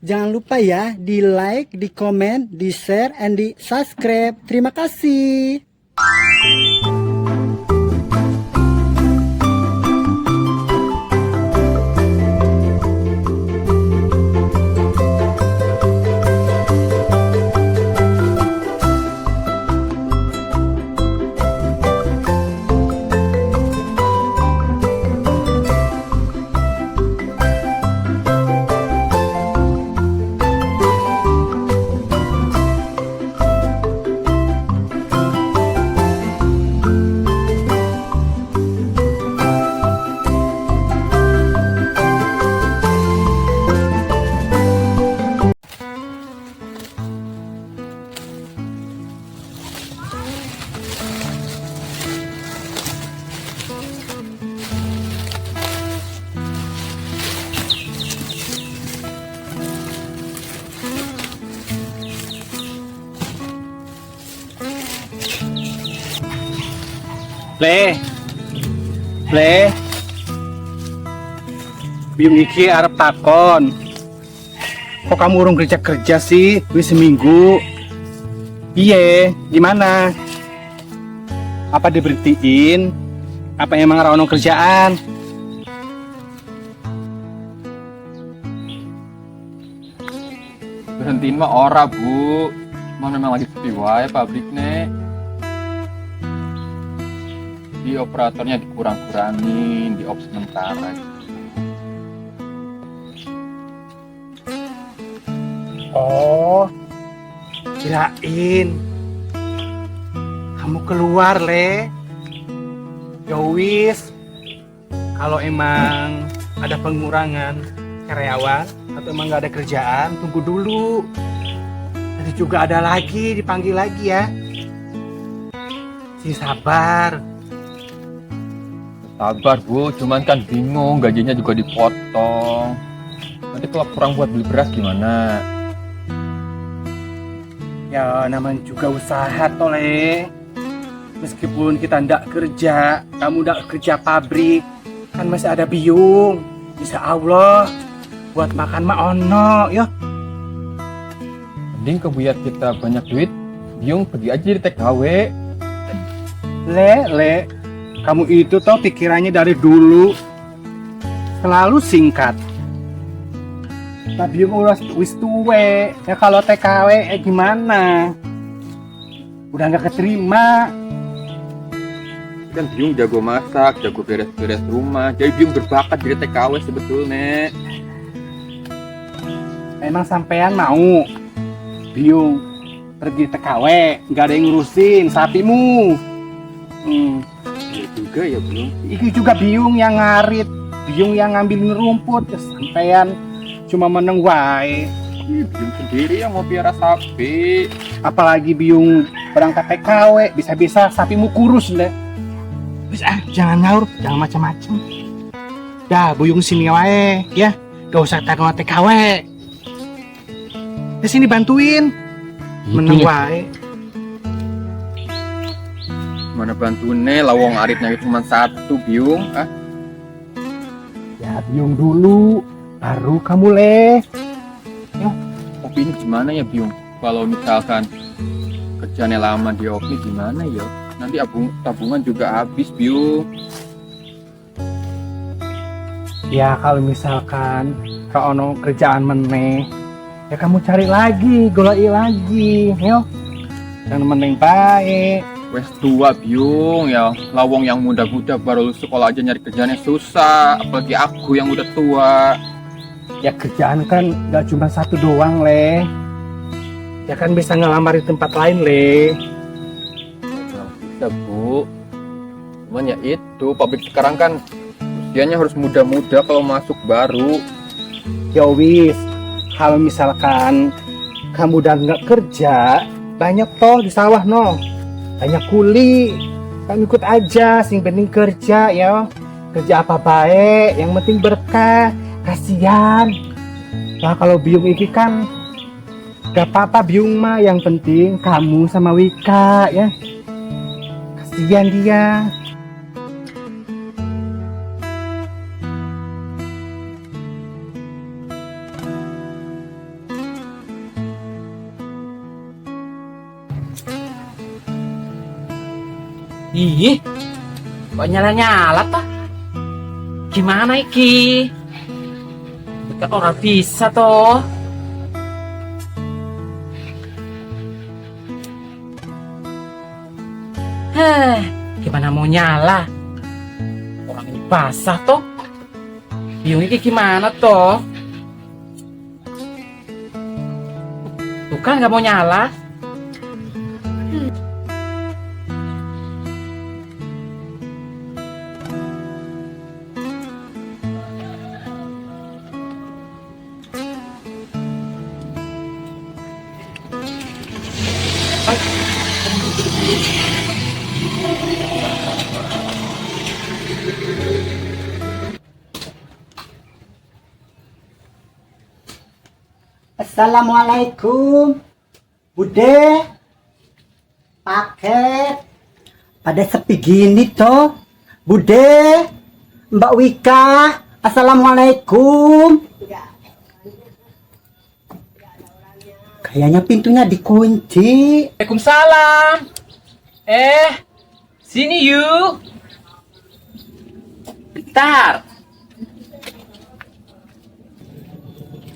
Jangan lupa ya di like, di komen, di share, and di subscribe. Terima kasih. Le, Bim iki arep takon. Kok kamu urung kerja sih? Wis seminggu. Iye, gimana? Apa diberhentiin? Apa emang ora ono kerjaan? Berhentiin mah ora, Bu. Mau memang lagi sepi wae pabriknya. Di operatornya dikurang-kurangin, di op sementara. Oh, kirain kamu keluar, Le. Ya wis, kalau emang ada pengurangan karyawan atau emang nggak ada kerjaan, tunggu dulu. Nanti juga ada lagi, dipanggil lagi ya. Si sabar. Sabar, Bu. Cuman kan bingung, gajinya juga dipotong. Nanti kalau kurang buat beli beras gimana? Ya namanya juga usaha toh, Le. Meskipun kita ndak kerja, kamu ndak kerja pabrik, kan masih ada biung. Insya Allah buat makan mah ono ya. Mending kebuyat kita banyak duit, biung pergi aja di TKW. Le, kamu itu toh pikirannya dari dulu selalu singkat. Nah biung udah wis tuwe, ya kalau TKW gimana? Udah nggak keterima. Kan biung jago masak, jago beres-beres rumah. Jadi biung berbakat jadi TKW sebetulnya. Emang sampean mau biung pergi TKW, nggak ada yang ngurusin sapimu. Iya juga ya, Biung. Iki juga biung yang ngarit, biung yang ngambilin rumput, ya sampean cuma meneng wae. Biung sendiri yang mau piara sapi. Apalagi biung berangkat TKW, bisa-bisa sapimu kurus deh. Wis jangan ngaur, jangan macam-macam. Dah, buyung sini wae, ya. Gak usah takut TKW. Ke sini bantuin. Meneng wae. Mana bantunya, lawang aritnya cuma satu, Biung. Ya, biung dulu, baru kamu Le. Tapi ini gimana ya, Biung? Kalau misalkan kerjanya lama di Opi gimana ya? Nanti tabungan juga habis, Biung. Ya kalau misalkan kalau ono kerjaan meneh, ya kamu cari lagi, golai lagi, yo. Jangan meneng baik. Wes tua, Biung ya. Lawang yang muda-muda baru lulus sekolah aja nyari kerjaannya susah. Apalagi aku yang udah tua. Ya kerjaan kan gak cuma satu doang, Le. Ya kan bisa ngelamar di tempat lain, Le. Bisa, Bu. Cuman ya itu, pabrik sekarang kan usianya harus muda-muda kalau masuk baru. Ya wis, kalau misalkan kamu udah nggak kerja, banyak toh di sawah no. Banyak kuli. Kamu ikut aja, sing penting kerja ya. Kerja apa baik, yang penting berkah. Kasihan. Nah kalau biung iki kan gak apa-apa biung mah, yang penting kamu sama Wika ya. Kasihan dia. Ih, kok nyala-nyala toh? Gimana iki? Dekat orang bisa toh. Gimana mau nyala? Orang ini basah toh. Biung ini gimana toh? Tuh kan nggak mau nyala. Assalamualaikum, Bude, paket, pada sepi gini toh, Bude, Mbak Wika, Assalamualaikum. Kayaknya pintunya dikunci. Waalaikumsalam. Sini yuk. Bentar.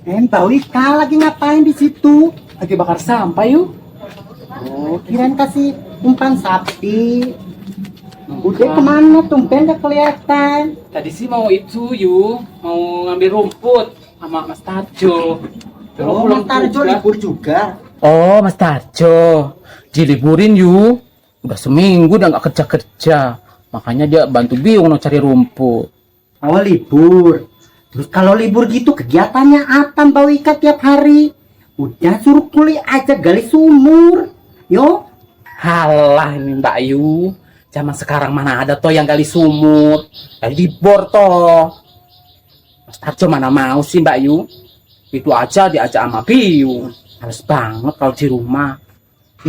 Mbak Wika lagi ngapain di situ? Lagi bakar sampah yuk. Oh, kirain kasih umpan sapi. Bude kemana? Tumpen gak kelihatan. Tadi sih mau itu yuk, mau ngambil rumput sama Mas Tarjo. Oh, Mas Tarjo libur juga. Oh, Mas Tarjo diliburin yuk. Udah seminggu udah nggak kerja-kerja. Makanya dia bantu Biung cari rumput. Oh, libur. Terus kalau libur gitu kegiatannya apa Mbak Wika tiap hari? Udah suruh kuliah aja gali sumur. Yo. Halah ini Mbak Yu. Zaman sekarang mana ada toh yang gali sumur. Gali di bor toh. Mas Tarjo mana mau sih Mbak Yu. Itu aja diajak sama Biung. Males banget kalau di rumah.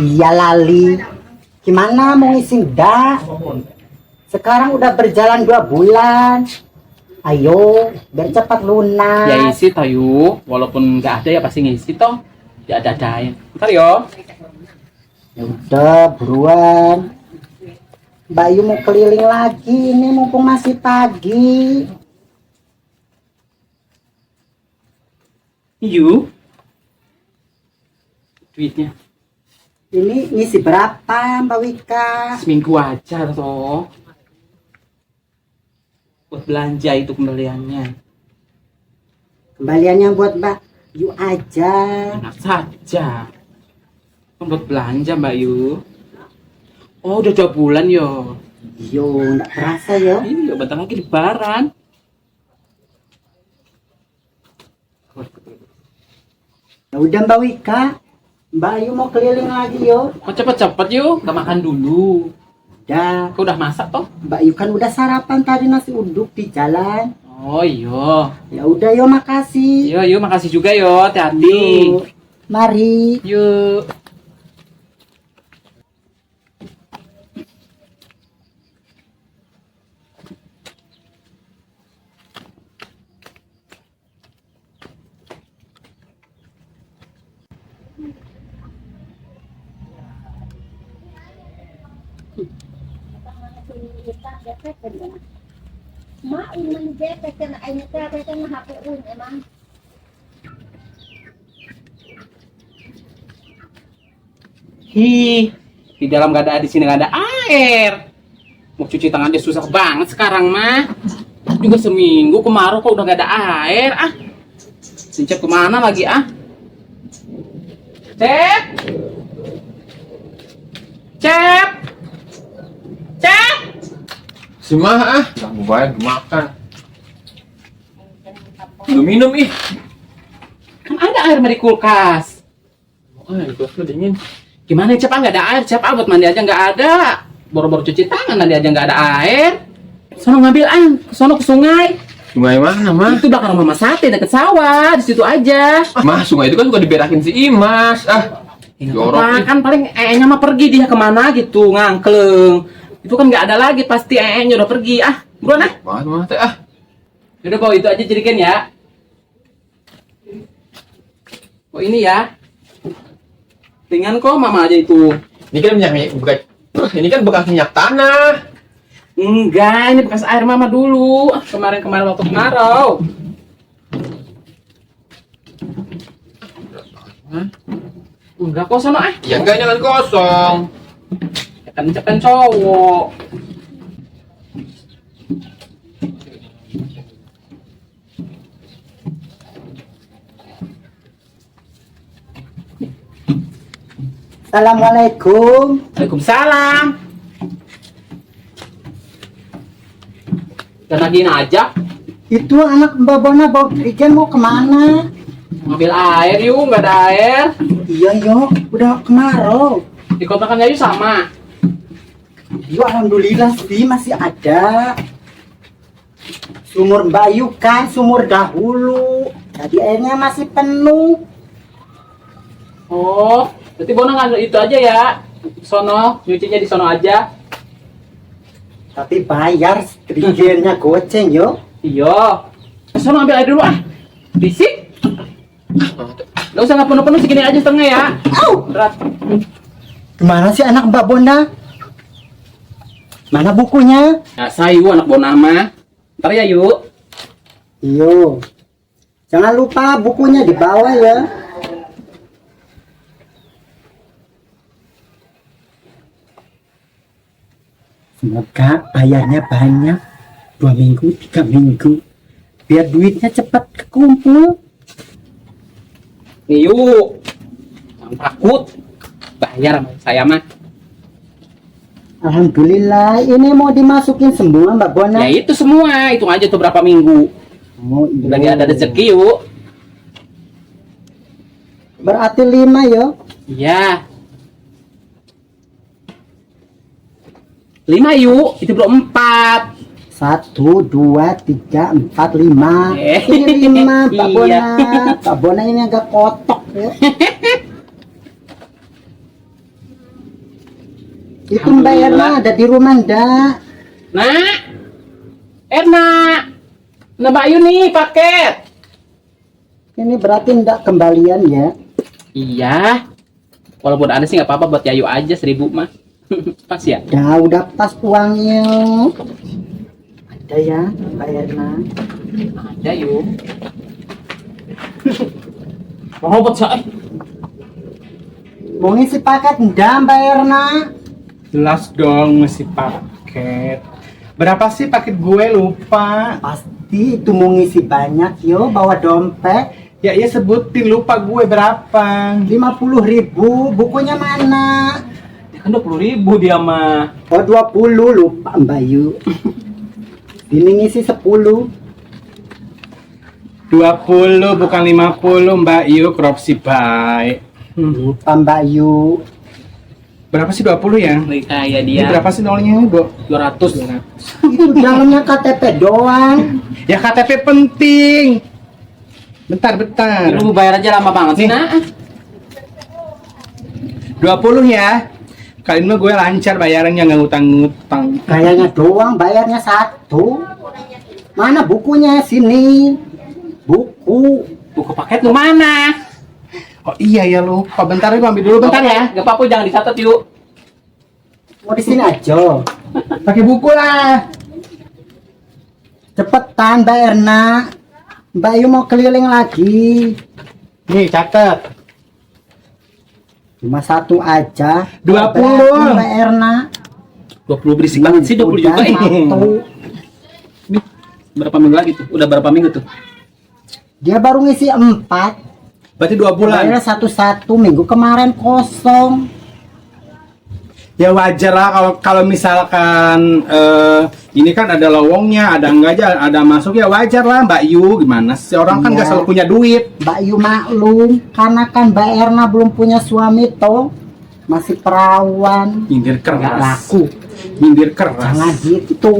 Iya Lali. Gimana mau ngisi dak? Sekarang udah berjalan 2 bulan. Ayo, biar cepat lunas. Ya isi toh Yu. Walaupun nggak ada ya pasti ngisi toh. Ya ada-adain. Ntar yo. Ya udah, buruan. Mbak Yu mau keliling lagi. Ini mumpung masih pagi. Yu. Duitnya. Ini ngisi berapa Mbak Wika? Seminggu aja toh. Buat belanja itu kembaliannya. Kembaliannya buat Mbak Yu aja. Enak saja. Kan buat belanja Mbak Yu. Oh udah 2 bulan yo. Yo, nggak terasa ya. Iya bentar lagi lebaran. Ya udah Mbak Wika, Mbak Yu mau keliling lagi yo. Kok cepet-cepet yuk, kita makan dulu. Udah, Kau udah masak toh? Mbak Yu kan udah sarapan tadi nasi uduk di jalan. Oh iya. Ya udah yo, makasih. Yuk makasih juga yo, hati-hati. Yuk, mari. Yuk. Mak ini jepet kan ayo teh kan HP emang. Hi, di dalam gak ada, di sini gak ada air. Mau cuci tangan dia susah banget sekarang mah. Juga seminggu kemarau kok udah gak ada air. Ah, Sincep kemana lagi ah? Cep, Cep, Cep. Semua ganggu banget makan. Belum minum ih. Kan ada air mah di kulkas. Oh, itu aku dingin. Gimana Cep? Nggak ada air Cep? Buat mandi aja nggak ada. Boro-boro cuci tangan mandi aja nggak ada air. Sono ngambil air, sono ke sungai. Sungai mana, Mah? Itu belakang Mama Sate deket sawah, di situ aja. Mah, sungai itu kan suka diberakin si Imas. Jorok. Kan paling nya mah pergi dia kemana gitu, ngangkleng. Itu kan nggak ada lagi, pasti nya udah pergi. Ah, buruan ah. Banget Mah teh ah. Udah bawa itu aja jadikan ya. Oh ini ya. Ringan kok Mama aja itu. Ini kan minyak Ini kan bekas minyak tanah. Enggak, ini bekas air mama dulu. Kemarin-kemarin waktu kemarau. Enggak kok sono ah. Ya enggak, jangan kosong. Kan cowok. Assalamualaikum. Waalaikumsalam. Dan lagi aja Itu anak Mbak Bona bawa ikan mau kemana? ngambil air yuk, nggak ada air. Iya yo, udah kemarau. Di kontrakan Yayu sama. Yo alhamdulillah sih masih ada. Sumur Mbak Yu kan sumur dahulu. Jadi airnya masih penuh. Oh, berarti Bona nggak itu aja ya. Sono, nyucinya di sono aja. Tapi bayar strigernya goceng yo. Iya. Sono ambil air dulu ah. Bisik. Gak usah nggak penuh-penuh segini aja setengah ya. Au! Berat. Gimana sih anak Mbak Bona? Mana bukunya? Nah, sayu anak Bonama. Ntar ya yuk. Iyo. Jangan lupa bukunya di bawah ya. Semoga bayarnya banyak. 2 minggu, 3 minggu. Biar duitnya cepat kekumpul. Nih yuk. Jangan takut. Bayar sama saya mah. Alhamdulillah, ini mau dimasukin semua Mbak Bona. Ya itu semua, hitung aja tuh berapa minggu. Oh, iya. Lagi ada rezeki yuk. Berarti 5 yo. Iya. 5 yuk, itu belum 4. 1, 2, 3, 4, 5. Eh, Ini 5 Mbak Bona. iya. Mbak Bona ini agak kotok ya. Itu Mbak Erna ada di rumah ndak? Nah, Erna, nah Mbak Yu nih paket. Ini berarti ndak kembalian ya. Iya. Walaupun ada sih nggak apa-apa buat Yayu aja 1000 mah. Pas ya. Udah pas uangnya. Ada ya Mbak Erna. Ada yuk. Robot saya. Mau ngisi paket ndak Mbak Erna? Jelas dong ngisi paket. Berapa sih paket gue lupa? Pasti itu mau ngisi banyak yo, bawa dompet. Ya sebutin lupa gue berapa. 50.000, bukunya mana? Ya kan 20.000 dia mah. Oh 20, lupa Mbak Yu. Ini ngisi 10. 20 bukan 50 Mbak Yu, crop si baik. Lupa Mbak Yu. Berapa sih 20 ya? Lagi kayak Ini dia. berapa sih nolnya? 200. Itu dalamnya KTP doang. Ya KTP penting. Bentar. Lu bayar aja lama banget sih, Nih. nah. 20 ya. Kali ini gue lancar bayarannya nggak ngutang-ngutang. Kayaknya doang, bayarnya 1. Mana bukunya? Sini. Buku. Buku paket lu mana? Oh iya ya lupa. Bentar gue ambil dulu bentar ya. Gak apa-apa, jangan dicatat yuk. Mau di sini aja. Pakai buku lah. Cepetan Mbak Erna. Mbak Yu mau keliling lagi. Nih catat. Cuma 1 aja. 20. Berarti Mbak Erna. 20 berisik banget sih, 20 juga. Udah 1. Nih, berapa minggu lagi tuh? Udah berapa minggu tuh? Dia baru ngisi 4. Berarti 2 bulan. Bayarnya 1 minggu kemarin kosong. Ya wajar lah kalau misalkan ini kan ada lowongnya, ada enggak aja, ada masuk ya wajar lah Mbak Yu. Gimana sih orang kan Iya. nggak selalu punya duit. Mbak Yu maklum, karena kan Mbak Erna belum punya suami toh, masih perawan, Nyindir nggak keras. laku. Nyindir keras. Jangan gitu,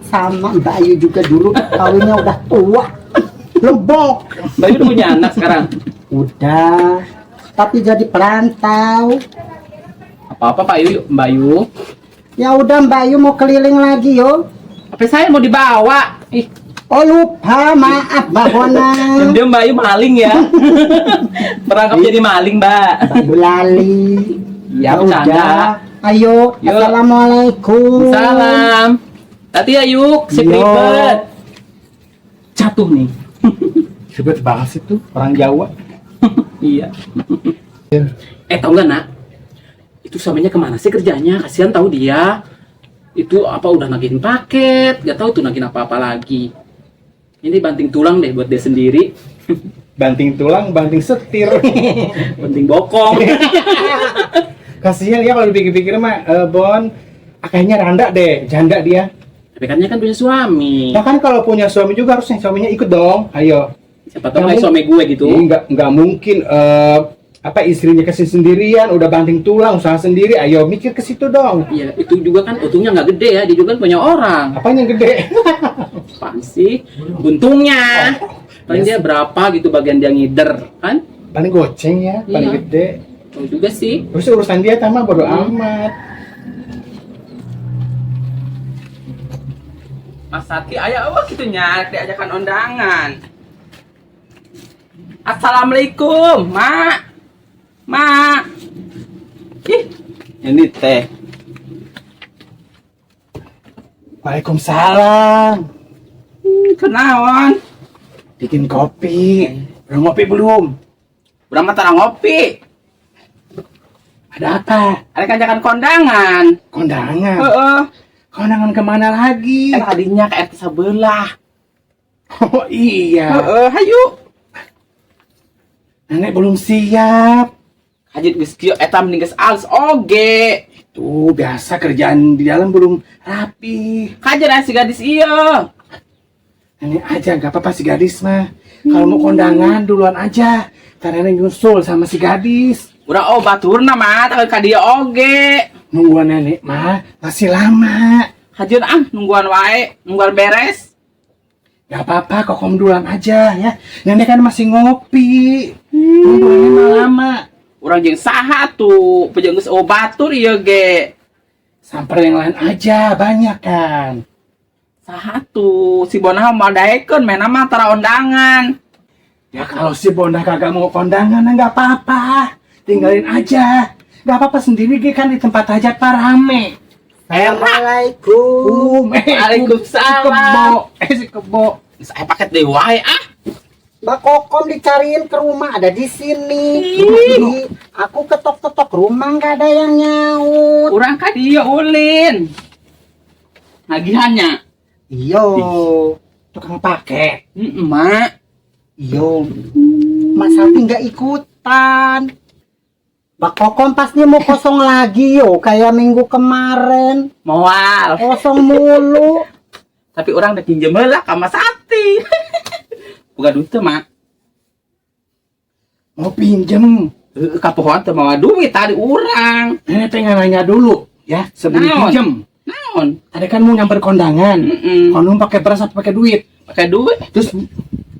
sama Mbak Yu juga dulu kawinnya udah tua, lebok. Mbak Yu udah punya anak sekarang. Udah, tapi jadi perantau. Apa-apa Pak Yu, Mbak Yu. Ya udah Mbak Yu mau keliling lagi yo. HP saya mau dibawa. Ih, Oh lupa, maaf Mbak Bona. dia Mbak Yu maling ya. Merangkap jadi maling, Mbak. Mbak Yu lali. Ya, bercanda. Ayo, Yuk. assalamualaikum. Salam. Tati ya yuk, sip Yo. ribet. Jatuh nih. Ribet banget sih tuh orang Jawa. Iya. Tau nggak nak? Itu suaminya kemana sih kerjanya? Kasihan tahu dia. Itu apa udah nagihin paket? Gak tahu tuh nagihin apa-apa lagi. Ini banting tulang deh buat dia sendiri. Banting tulang, banting setir. Banting bokong. Kasihan ya kalau dipikir-pikir mah, Bon. Kayaknya randa deh, janda dia. Tapi kan dia kan punya suami. Nah kan kalau punya suami juga harusnya suaminya ikut dong. Ayo. Siapa tahu kayak suami gue gitu. Nggak mungkin apa istrinya kasih sendirian, udah banting tulang, usaha sendiri. Ayo mikir ke situ dong. Iya, itu juga kan untungnya nggak gede ya. Dia juga kan punya orang. Apanya yang gede? Apaan sih? Untungnya. Paling dia berapa gitu bagian dia ngider, kan? Paling goceng ya, paling Iya. gede. Tahu juga sih. Terus urusan dia sama bodo amat. Mas Sati, ayo gitu nyari diajakan undangan. Assalamualaikum, Mak. Mak. Ih, ini teh. Waalaikumsalam. Kenaon? Bikin kopi. Udah ngopi belum? Udah mah tarang ngopi. Ada apa? Ada ajakan kondangan. Kondangan. Heeh. Kondangan kemana lagi? Kan tadinya ke RT sebelah. Oh iya. Heeh, hayu. Nenek belum siap. Hajit geus kieu eta mending geus ales oge. Tuh biasa kerjaan di dalam belum rapi. Kajar si gadis ieu. Nenek aja nggak apa-apa si gadis mah. Kalau mau kondangan duluan aja. Ntar nenek nyusul sama si gadis. Udah baturna mah tak ka dieu oge. Nungguan nenek mah masih lama. Hajun nungguan wae, nungguan beres. Gak apa-apa, kokom duluan aja ya. Nenek kan masih ngopi. Nungguannya mah lama. Urang jeung saha tuh, peujeung geus batur ieu ge. Samper yang lain aja, banyak kan. Saha tuh, si Bonah mau daekeun mena mah tara undangan. Ya kalau si Bonda kagak mau kondangan, nggak apa-apa. Tinggalin aja. Gak apa-apa sendiri, dia kan di tempat hajat pak rame. Assalamualaikum. Waalaikumsalam. Si kebo. Saya paket deui wae ah. Mbak Kokom dicariin ke rumah, ada di sini. Jadi, aku ketok-ketok rumah nggak ada yang nyaut. Urang ka dieu ulin. Nagihannya. Iyo, Tukang paket. Mak. iyo. Mas Alfi nggak ikutan. Mbak Kokom pasti mau kosong lagi yo, kayak minggu kemarin. Moal. Kosong mulu. Tapi orang udah pinjem lah ka Mas Sati. Bukan duit teh, Mak. Mau pinjem. Ka pohon teh mawa duit tadi urang. Nenek pengen nanya dulu ya, sebelum Naon? pinjem. Naon? Tadi kan mau nyamper kondangan. Kalau pakai beras atau pakai duit. Pakai duit. Terus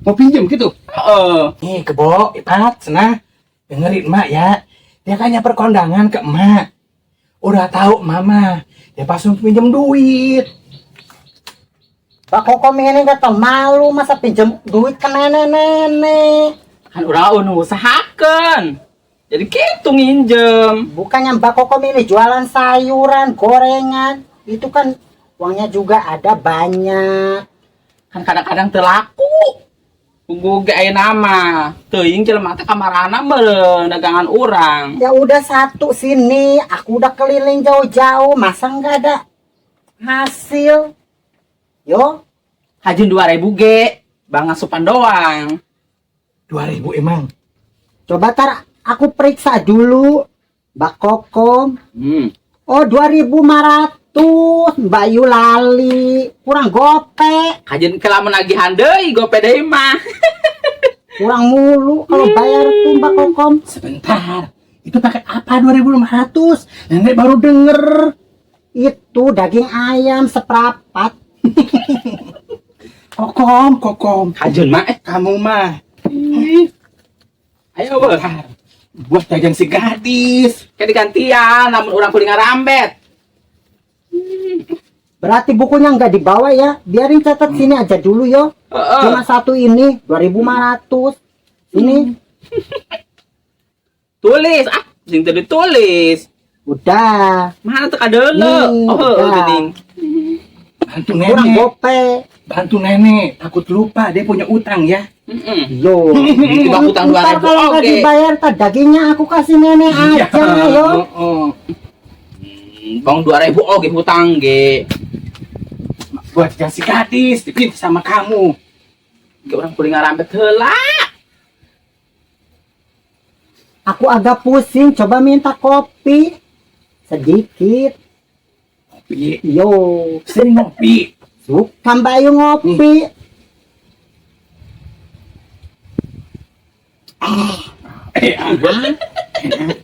mau pinjem gitu. Heeh. Nih kebo, Ipat, senang. Dengerin emak ya. Dia kan nyamper kondangan ke emak. Udah tahu mama. Dia langsung pinjem duit. Mbak Kokom ini nggak tahu malu masa pinjem duit ke nenek-nenek. Kan urang usahakeun. Jadi gitu nginjem. Bukannya Mbak Kokom ini jualan sayuran, gorengan. Itu kan uangnya juga ada banyak. Kan kadang-kadang teu laku. Tunggu ge aya nama. Teuing jelema teh kamarana meureun dagangan urang. Ya udah satu sini, aku udah keliling jauh-jauh, masa nggak ada hasil? Yo, Hajun 2000 ge. Bang asupan doang. 2000 emang. coba tar aku periksa dulu, Mbak Kokom. Oh 2.500, Mbak Yu lali, kurang gope, Hajun kelamun nagihan deui gope deui mah. kurang mulu kalau bayar tuh Mbak Kokom. Sebentar. Itu pakai apa 2500? Nenek baru denger. Itu daging ayam seprapat. Kokom. Hajun mah Kamu mah. ayo beuh. Bentar. Buat jajan si gadis. Kayak digantian namun urang kudu ngarambet. Berarti bukunya nggak dibawa ya? Biarin catat sini aja dulu yo. Heeh. Cuma satu ini 2.500. Ini Tulis sing teu ditulis. Udah. Mana teka dulu? Nih, Oh, udah. gening. Bantu Kurang nenek. gope. Bantu nenek. Takut lupa dia punya utang ya. Yo. Tiba utang Ntar 2.000. kalau nggak Oke. dibayar, tak dagingnya aku kasih nenek Iya. aja, yo. Oh. Bang 2.000 oke hutang ge. Buat kasih gadis dipinta sama kamu. Ge orang kuring ngarambet heula. Aku agak pusing, coba minta kopi. Sedikit. Kopi. Yo. Sering ngopi. Suka Mbak Ayu ngopi.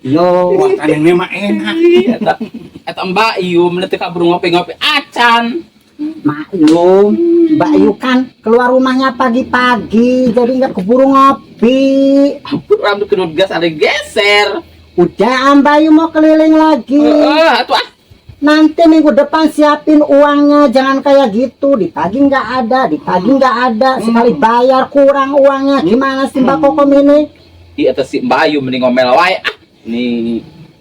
Yo. Buatan nenek mah enak. Eta Mbak Iyu meneti ka burung ngopi-ngopi acan. Maklum, Mbak Ayu kan keluar rumahnya pagi-pagi, jadi nggak keburu ngopi. Ampun orang tuh kedut gas ada geser. Udah, Mbak Ayu mau keliling lagi. Atuh ah. Nanti minggu depan siapin uangnya, jangan kayak gitu. Ditagih nggak ada, ditagih nggak ada. Sekali bayar kurang uangnya. Gimana sih Mbak Kokom ini? Di atas si Mbak Ayu mending ngomel wae ah. Nih.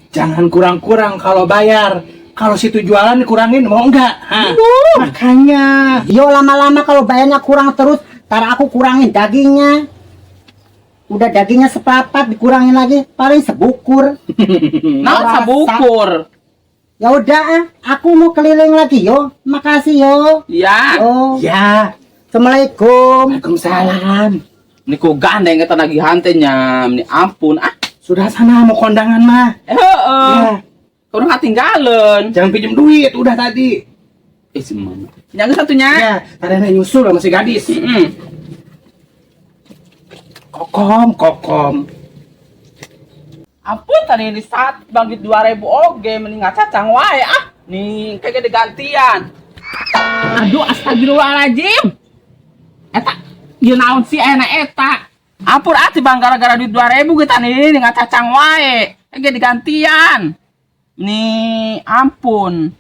Jangan kurang-kurang kalau bayar. Kalau situ jualan dikurangin mau enggak? Hah? Makanya. Yo, lama-lama kalau bayarnya kurang terus, ntar aku kurangin dagingnya. Udah dagingnya sepapat, dikurangin lagi, paling sebukur. Nah, Rasa. sabukur. Ya udah, aku mau keliling lagi yo. Makasih yo. Ya. Yo. Ya. Assalamualaikum. Waalaikumsalam. Ini ku gandeng kita lagi hantenya. Ini ampun ah. Sudah sana mau kondangan mah. Heeh. Ya. Kau nggak tinggalin. Jangan pinjam duit, udah tadi. Si mana? Yang satunya. Ya, ada yang nyusul sama si gadis. Kokom. Ampun tadi ini saat bang duit 2.000 oge mending ngacacang wae ah. Nih kayak gede gantian. Aduh astagfirullahaladzim. Eta ieu naon sih enak eta. Ampun ati bang gara-gara duit 2.000 kita nih ngacacang wae. Kayak gede gantian. Nih ampun.